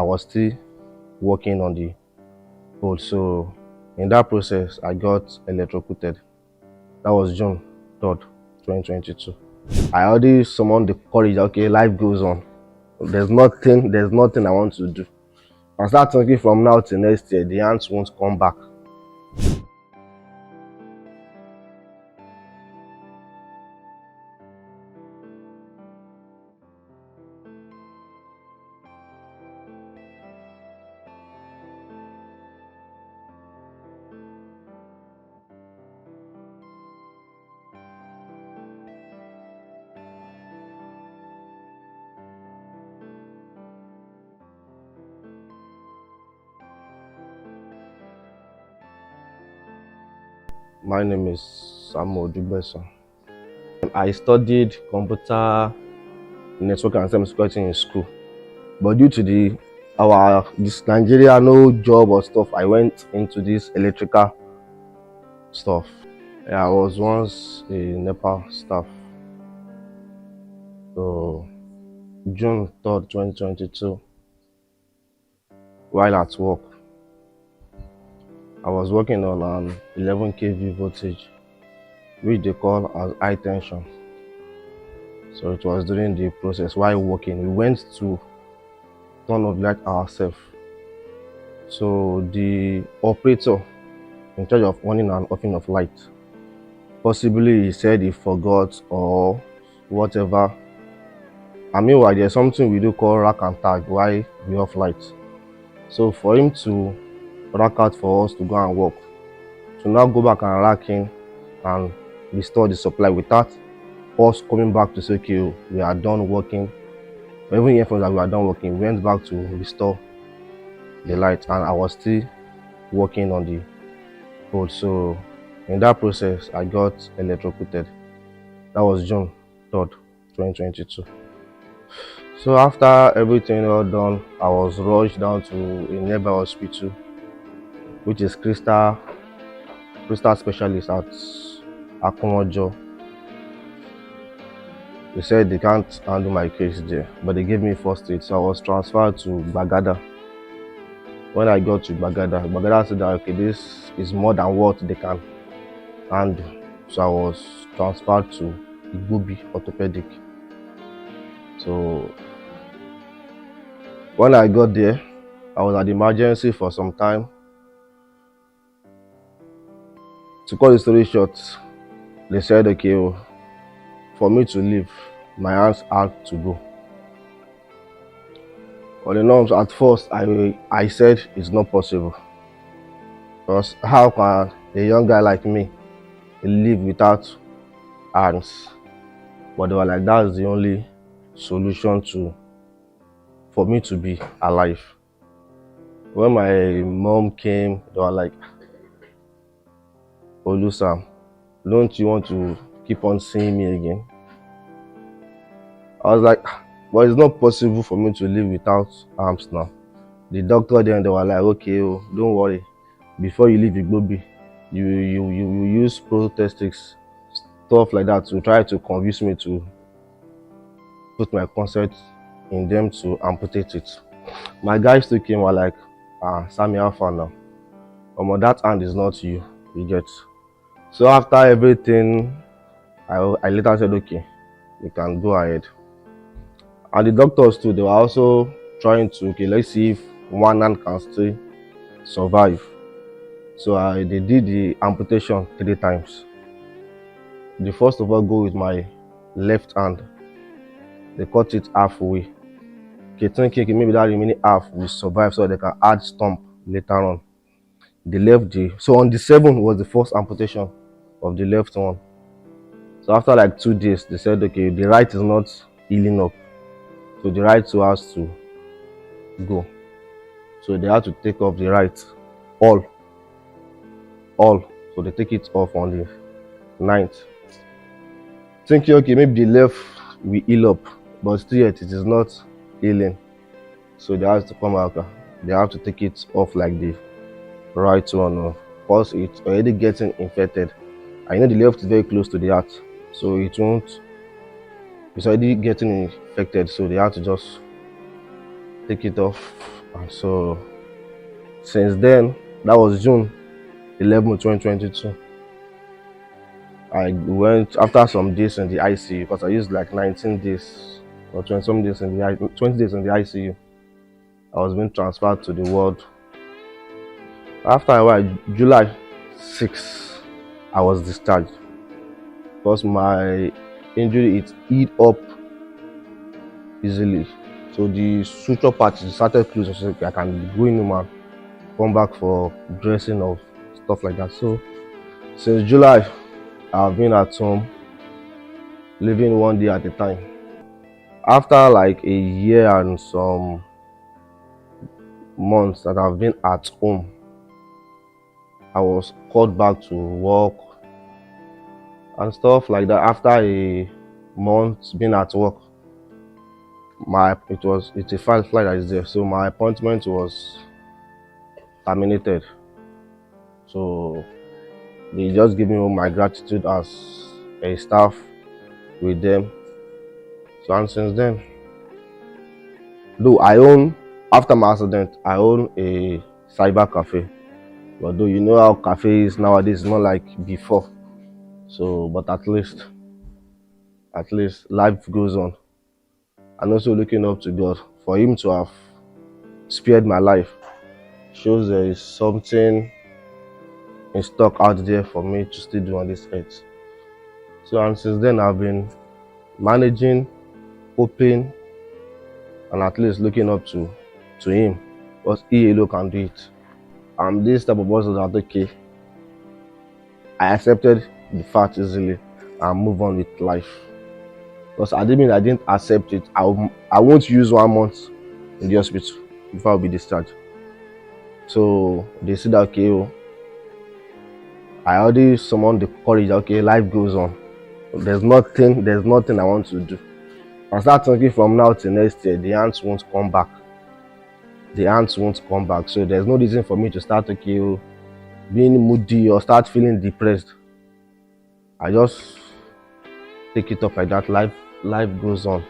was still working on the pole. So in that process, I got electrocuted. That was June 3rd, 2022. I already summoned the courage. Okay, life goes on. There's nothing I want to do. I start thinking from now till next year, the ants won't come back. My name is Samuel Dugbeson. I studied computer network and cybersecurity in school, but due to this Nigeria no job or stuff, I went into this electrical stuff. Yeah, I was once a NEPA staff. So June 3rd, 2022, while at work, I was working on an 11 kV voltage, which they call as high tension. So it was during the process while working, we went to turn off light ourselves. So the operator in charge of on and offing of light, possibly he said he forgot or whatever. And meanwhile, there's something we do call rack and tag while we off light. So for him to rack out for us to go and work, to now go back and rack in and restore the supply without us coming back to say, okay, we are done working. But even if that we are done working, we went back to restore the light, and I was still working on the pole. So in that process, I got electrocuted. That was June 3rd, 2022. So after everything all done, I was rushed down to a nearby hospital, which is Crystal Specialist at Akomojo. They said they can't handle my case there, but they gave me first aid. So I was transferred to Gbagada. When I got to Gbagada said that okay, this is more than what they can handle. So I was transferred to Igbobi Orthopedic. So when I got there, I was at the emergency for some time. To cut the story short, they said okay, for me to leave, my hands had to go. On the norms, at first, I said it's not possible. Because how can a young guy like me live without hands? But they were like, that's the only solution for me to be alive. When my mom came, they were like, Olusa, don't you want to keep on seeing me again? I was like, but it's not possible for me to live without arms now. The doctor then, they were like, okay, don't worry. Before you leave Igbobi, you use prosthetics, stuff like that, to try to convince me to put my consent in them to amputate it. My guys still came, were like, Sammy, how far now? That hand is not you get. So after everything, I later said, okay, you can go ahead. And the doctors too, they were also trying to, okay, let's see if one hand can still survive. So they did the amputation 3 times. They first of all go with my left hand. They cut it halfway. Okay, thinking maybe that remaining half will survive so they can add stump later on. They left so on the 7th was the first amputation of the left one. So after like 2 days, they said, okay, the right is not healing up. So the right two has to go. So they had to take off the right, all. So they take it off on the 9th. Thinking, okay, maybe the left will heal up, but still yet it is not healing. So they have to come out. They have to take it off like the right one, because it's already getting infected. I know the left is very close to the heart, so it won't. It's already getting infected, so they have to just take it off And so since then, that was June 11, 2022. I went after some days in the ICU because I used like 19 days or 20 some days in the 20 days in the ICU. I was being transferred to the ward. After a while, July 6, I was discharged because my injury it healed up easily. So the suture patch started closing, so I can go in and come back for dressing of stuff like that. So since July, I've been at home, living one day at a time. After like a year and some months that I've been at home, I was called back to work and stuff like that. After a month being at work, it's a flight that is there, so my appointment was terminated. So they just give me all my gratitude as a staff with them. So and since then, though after my accident, I own a cyber cafe. But though you know how cafe is nowadays, not like before. So, but at least life goes on. And also looking up to God for Him to have spared my life shows there is something in stock out there for me to still do on this earth. So and since then I've been managing, hoping, and at least looking up to Him, because He alone can do it. I'm this type of person that okay, I accepted the fact easily and move on with life. Because I didn't accept it, I won't use 1 month in the hospital before I'll be discharged. So they said okay, I already summoned the courage. Okay, life goes on. There's nothing I want to do. I start thinking from now till next year, the ants won't come back. So there's no reason for me to start being moody or start feeling depressed. I just take it up like that. Life goes on.